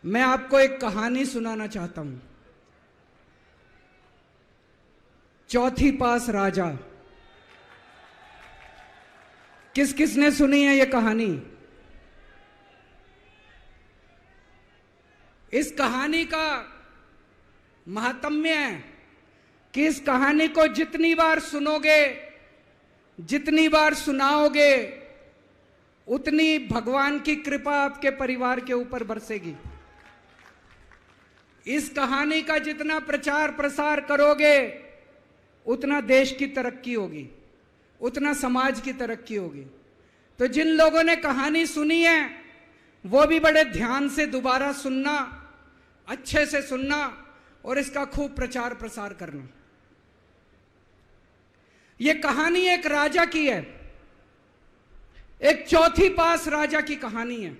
मैं आपको एक कहानी सुनाना चाहता हूं। चौथी पास राजा। किस किसने सुनी है ये कहानी? इस कहानी का महात्म्य है कि इस कहानी को जितनी बार सुनोगे, जितनी बार सुनाओगे, उतनी भगवान की कृपा आपके परिवार के ऊपर बरसेगी। इस कहानी का जितना प्रचार प्रसार करोगे, उतना देश की तरक्की होगी, उतना समाज की तरक्की होगी। तो जिन लोगों ने कहानी सुनी है वो भी बड़े ध्यान से दोबारा सुनना, अच्छे से सुनना और इसका खूब प्रचार प्रसार करना। यह कहानी एक राजा की है, एक चौथी पास राजा की कहानी है,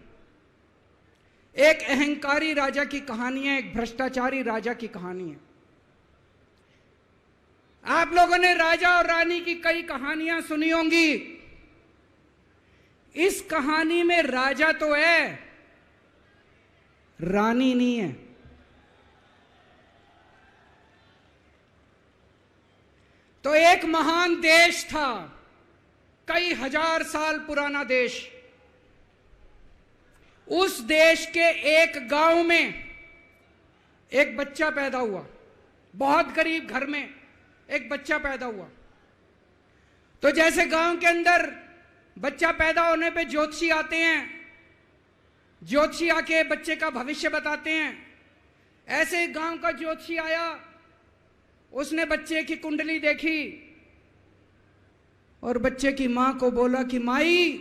एक अहंकारी राजा की कहानी है, एक भ्रष्टाचारी राजा की कहानी है। आप लोगों ने राजा और रानी की कई कहानियां सुनी होंगी। इस कहानी में राजा तो है, रानी नहीं है। तो एक महान देश था, कई हजार साल पुराना देश। उस देश के एक गांव में एक बच्चा पैदा हुआ, बहुत गरीब घर में एक बच्चा पैदा हुआ। तो जैसे गांव के अंदर बच्चा पैदा होने पे ज्योतिषी आते हैं, ज्योतिषी आके बच्चे का भविष्य बताते हैं, ऐसे गांव का ज्योतिषी आया। उसने बच्चे की कुंडली देखी और बच्चे की मां को बोला कि माई,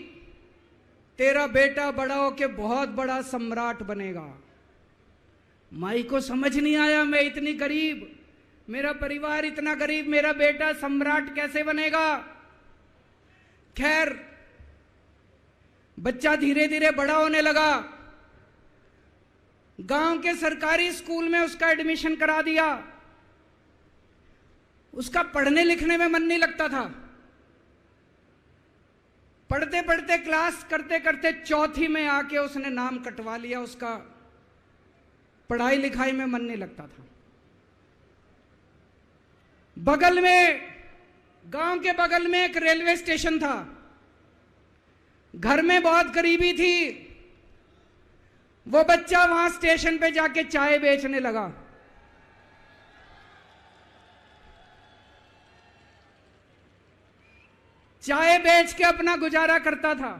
तेरा बेटा बड़ा होके बहुत बड़ा सम्राट बनेगा। माई को समझ नहीं आया, मैं इतनी गरीब, मेरा परिवार इतना गरीब, मेरा बेटा सम्राट कैसे बनेगा। खैर, बच्चा धीरे धीरे बड़ा होने लगा। गांव के सरकारी स्कूल में उसका एडमिशन करा दिया। उसका पढ़ने लिखने में मन नहीं लगता था। पढ़ते पढ़ते, क्लास करते करते चौथी में आके उसने नाम कटवा लिया। उसका पढ़ाई लिखाई में मन नहीं लगता था। बगल में, गांव के बगल में एक रेलवे स्टेशन था। घर में बहुत गरीबी थी। वो बच्चा वहां स्टेशन पे जाके चाय बेचने लगा। चाय बेच के अपना गुजारा करता था।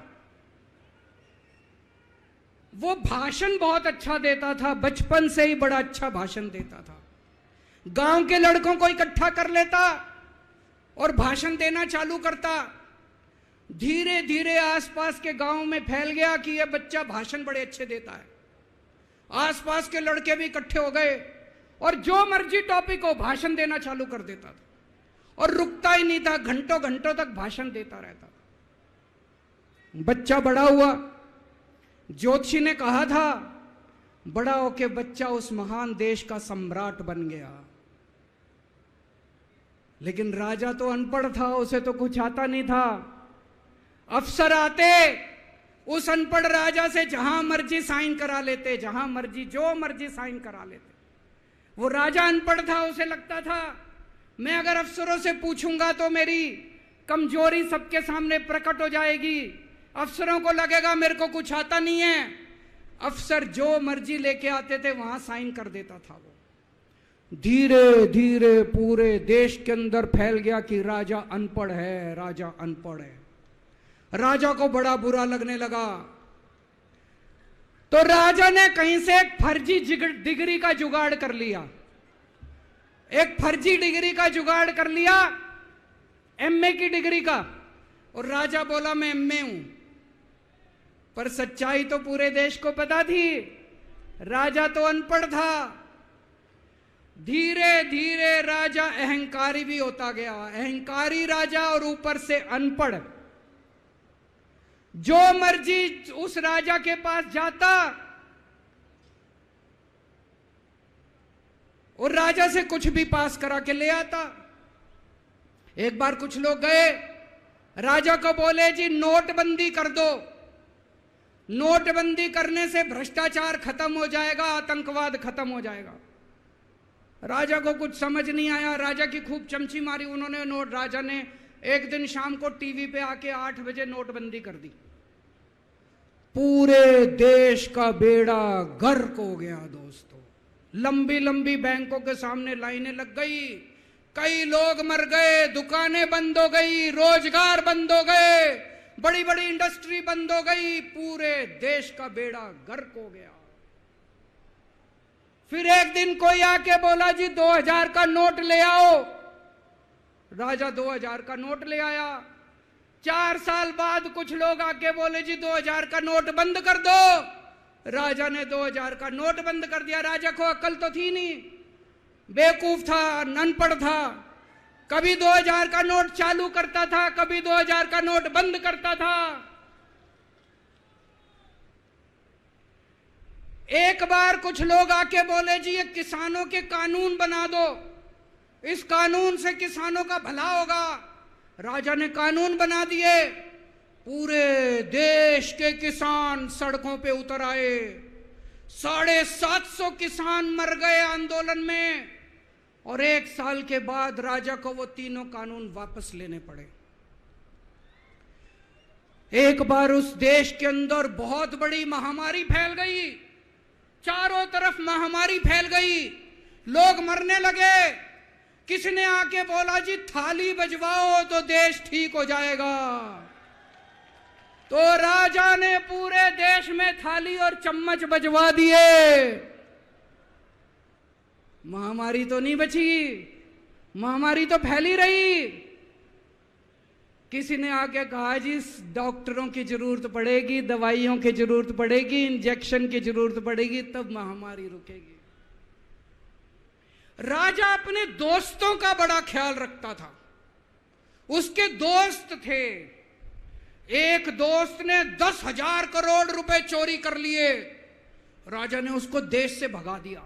वो भाषण बहुत अच्छा देता था, बचपन से ही बड़ा अच्छा भाषण देता था। गांव के लड़कों को इकट्ठा कर लेता और भाषण देना चालू करता। धीरे धीरे आसपास के गांव में फैल गया कि यह बच्चा भाषण बड़े अच्छे देता है। आसपास के लड़के भी इकट्ठे हो गए और जो मर्जी टॉपिक हो भाषण देना चालू कर देता था और रुकता ही नहीं था, घंटों घंटों तक भाषण देता रहता था। बच्चा बड़ा हुआ। ज्योतिषी ने कहा था बड़ा होके बच्चा उस महान देश का सम्राट बन गया। लेकिन राजा तो अनपढ़ था, उसे तो कुछ आता नहीं था। अफसर आते, उस अनपढ़ राजा से जहां मर्जी साइन करा लेते, जहां मर्जी जो मर्जी साइन करा लेते। वो राजा अनपढ़ था, उसे लगता था मैं अगर अफसरों से पूछूंगा तो मेरी कमजोरी सबके सामने प्रकट हो जाएगी। अफसरों को लगेगा मेरे को कुछ आता नहीं है। अफसर जो मर्जी लेके आते थे वहां साइन कर देता था। वो धीरे धीरे पूरे देश के अंदर फैल गया कि राजा अनपढ़ है, राजा अनपढ़ है। राजा को बड़ा बुरा लगने लगा। तो राजा ने कहीं से एक फर्जी डिग्री का जुगाड़ कर लिया। एक फर्जी डिग्री का जुगाड़ कर लिया, एमए की डिग्री का। और राजा बोला मैं एमए हूं। पर सच्चाई तो पूरे देश को पता थी, राजा तो अनपढ़ था। धीरे धीरे राजा अहंकारी भी होता गया। अहंकारी राजा और ऊपर से अनपढ़। जो मर्जी उस राजा के पास जाता और राजा से कुछ भी पास करा के ले आता। एक बार कुछ लोग गए, राजा को बोले जी नोटबंदी कर दो। नोटबंदी करने से भ्रष्टाचार खत्म हो जाएगा, आतंकवाद खत्म हो जाएगा। राजा को कुछ समझ नहीं आया, राजा की खूब चमची मारी उन्होंने। राजा ने एक दिन शाम को टीवी पे आके 8 बजे नोटबंदी कर दी। पूरे देश का बेड़ा गर्क हो गया दोस्तों। लंबी लंबी बैंकों के सामने लाइनें लग गई, कई लोग मर गए, दुकानें बंद हो गई, रोजगार बंद हो गए, बड़ी बड़ी इंडस्ट्री बंद हो गई, पूरे देश का बेड़ा गर्क हो गया। फिर एक दिन कोई आके बोला जी 2000 का नोट ले आओ। राजा 2000 का नोट ले आया। 4 साल बाद कुछ लोग आके बोले जी 2000 का नोट बंद कर दो। राजा ने 2000 का नोट बंद कर दिया। राजा को अक्ल तो थी नहीं, बेवकूफ था, अनपढ़ था। कभी 2000 का नोट चालू करता था, कभी 2000 का नोट बंद करता था। एक बार कुछ लोग आके बोले जी ये किसानों के कानून बना दो, इस कानून से किसानों का भला होगा। राजा ने कानून बना दिए। पूरे देश के किसान सड़कों पे उतर आए। 750 किसान मर गए आंदोलन में। और 1 साल के बाद राजा को वो तीनों कानून वापस लेने पड़े। एक बार उस देश के अंदर बहुत बड़ी महामारी फैल गई, चारों तरफ महामारी फैल गई, लोग मरने लगे। किसी ने आके बोला जी थाली बजवाओ तो देश ठीक हो जाएगा। तो राजा ने पूरे देश में थाली और चम्मच बजवा दिए। महामारी तो नहीं बची, महामारी तो फैली रही। किसी ने आके कहा जी डॉक्टरों की जरूरत पड़ेगी, दवाइयों की जरूरत पड़ेगी, इंजेक्शन की जरूरत पड़ेगी, तब महामारी रुकेगी। राजा अपने दोस्तों का बड़ा ख्याल रखता था। उसके दोस्त थे। एक दोस्त ने 10,000 करोड़ रुपए चोरी कर लिए। राजा ने उसको देश से भगा दिया।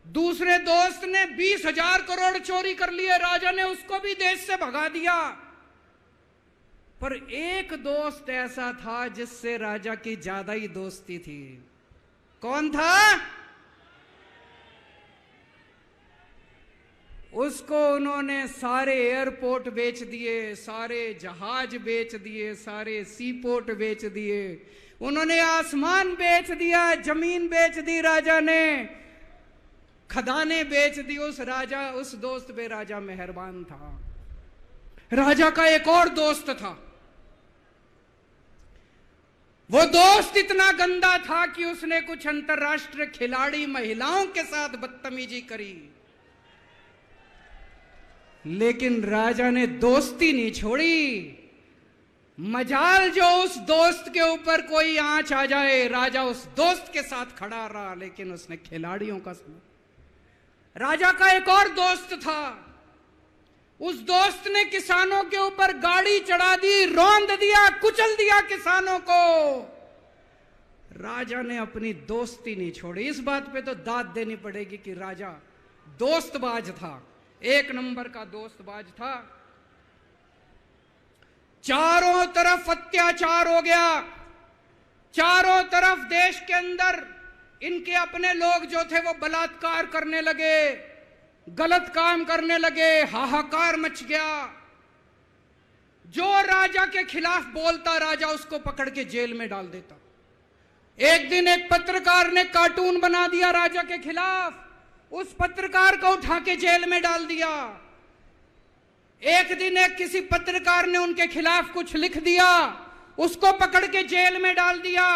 दूसरे दोस्त ने 20,000 करोड़ चोरी कर लिए। राजा ने उसको भी देश से भगा दिया। पर एक दोस्त ऐसा था जिससे राजा की ज्यादा ही दोस्ती थी। कौन था? उसको उन्होंने सारे एयरपोर्ट बेच दिए, सारे जहाज बेच दिए, सारे सी पोर्ट बेच दिए। उन्होंने आसमान बेच दिया, जमीन बेच दी राजा ने, खदाने बेच दी। उस दोस्त पे राजा मेहरबान था। राजा का एक और दोस्त था। वो दोस्त इतना गंदा था कि उसने कुछ अंतर्राष्ट्रीय खिलाड़ी महिलाओं के साथ बदतमीजी करी। लेकिन राजा ने दोस्ती नहीं छोड़ी। मजाल जो उस दोस्त के ऊपर कोई आंच आ जाए, राजा उस दोस्त के साथ खड़ा रहा, लेकिन उसने खिलाड़ियों का समझ। राजा का एक और दोस्त था। उस दोस्त ने किसानों के ऊपर गाड़ी चढ़ा दी, रौंद दिया, कुचल दिया किसानों को। राजा ने अपनी दोस्ती नहीं छोड़ी। इस बात पे तो दाद देनी पड़ेगी कि राजा दोस्तबाज था, 1 नंबर का दोस्तबाज था। चारों तरफ अत्याचार हो गया। चारों तरफ देश के अंदर इनके अपने लोग जो थे वो बलात्कार करने लगे, गलत काम करने लगे, हाहाकार मच गया। जो राजा के खिलाफ बोलता, राजा उसको पकड़ के जेल में डाल देता। एक दिन एक पत्रकार ने कार्टून बना दिया राजा के खिलाफ, उस पत्रकार को उठा के जेल में डाल दिया। एक दिन एक किसी पत्रकार ने उनके खिलाफ कुछ लिख दिया, उसको पकड़ के जेल में डाल दिया।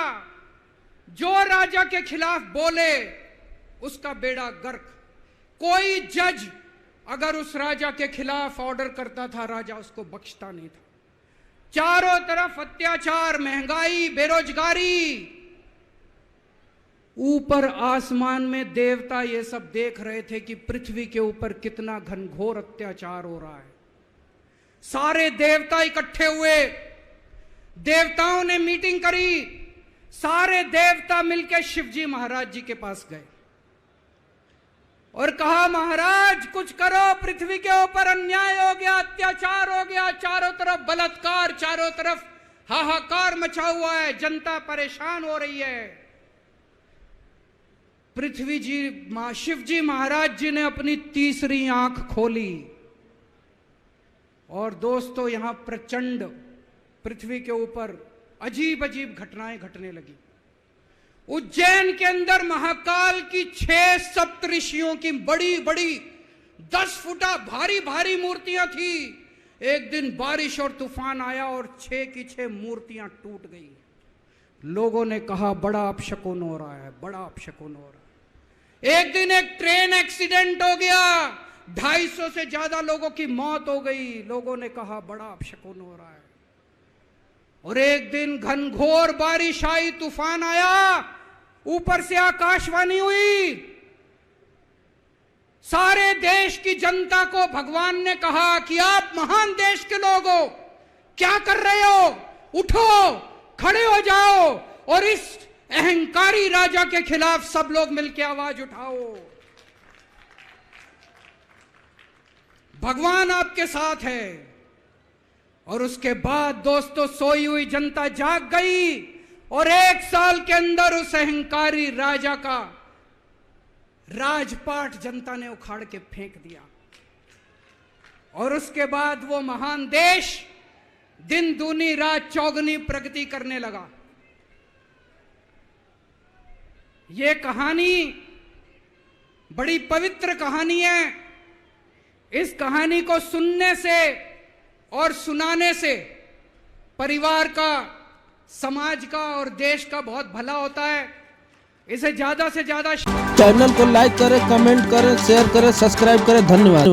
जो राजा के खिलाफ बोले उसका बेड़ा गर्क। कोई जज अगर उस राजा के खिलाफ ऑर्डर करता था, राजा उसको बख्शता नहीं था। चारों तरफ अत्याचार, महंगाई, बेरोजगारी। ऊपर आसमान में देवता ये सब देख रहे थे कि पृथ्वी के ऊपर कितना घनघोर अत्याचार हो रहा है। सारे देवता इकट्ठे हुए, देवताओं ने मीटिंग करी। सारे देवता मिलकर शिवजी महाराज जी के पास गए और कहा, महाराज कुछ करो, पृथ्वी के ऊपर अन्याय हो गया, अत्याचार हो गया, चारों तरफ बलात्कार, चारों तरफ हाहाकार मचा हुआ है, जनता परेशान हो रही है। पृथ्वी जी, शिव जी महाराज जी ने अपनी तीसरी आंख खोली और दोस्तों यहां प्रचंड पृथ्वी के ऊपर अजीब अजीब घटनाएं घटने लगी। उज्जैन के अंदर महाकाल की 6 सप्तऋषियों की बड़ी बड़ी 10 फुटा भारी भारी मूर्तियां थी। एक दिन बारिश और तूफान आया और 6 की 6 मूर्तियां टूट गई। लोगों ने कहा बड़ा अपशकुन हो रहा है, बड़ा अपशकुन हो रहा है। एक दिन एक ट्रेन एक्सीडेंट हो गया, 250 से ज्यादा लोगों की मौत हो गई। लोगों ने कहा बड़ा अपशकुन हो रहा है। और एक दिन घनघोर बारिश आई, तूफान आया, ऊपर से आकाशवाणी हुई, सारे देश की जनता को भगवान ने कहा कि आप महान देश के लोग हो, क्या कर रहे हो, उठो, खड़े हो जाओ और इस अहंकारी राजा के खिलाफ सब लोग मिलकर आवाज उठाओ। भगवान आपके साथ है। और उसके बाद दोस्तों सोई हुई जनता जाग गई और 1 साल के अंदर उस अहंकारी राजा का राजपाट जनता ने उखाड़ के फेंक दिया। और उसके बाद वो महान देश दिन दूनी रात चौगनी प्रगति करने लगा। ये कहानी बड़ी पवित्र कहानी है। इस कहानी को सुनने से और सुनाने से परिवार का, समाज का और देश का बहुत भला होता है। इसे ज्यादा से ज्यादा चैनल को लाइक करें, कमेंट करें, शेयर करें, सब्सक्राइब करें। धन्यवाद।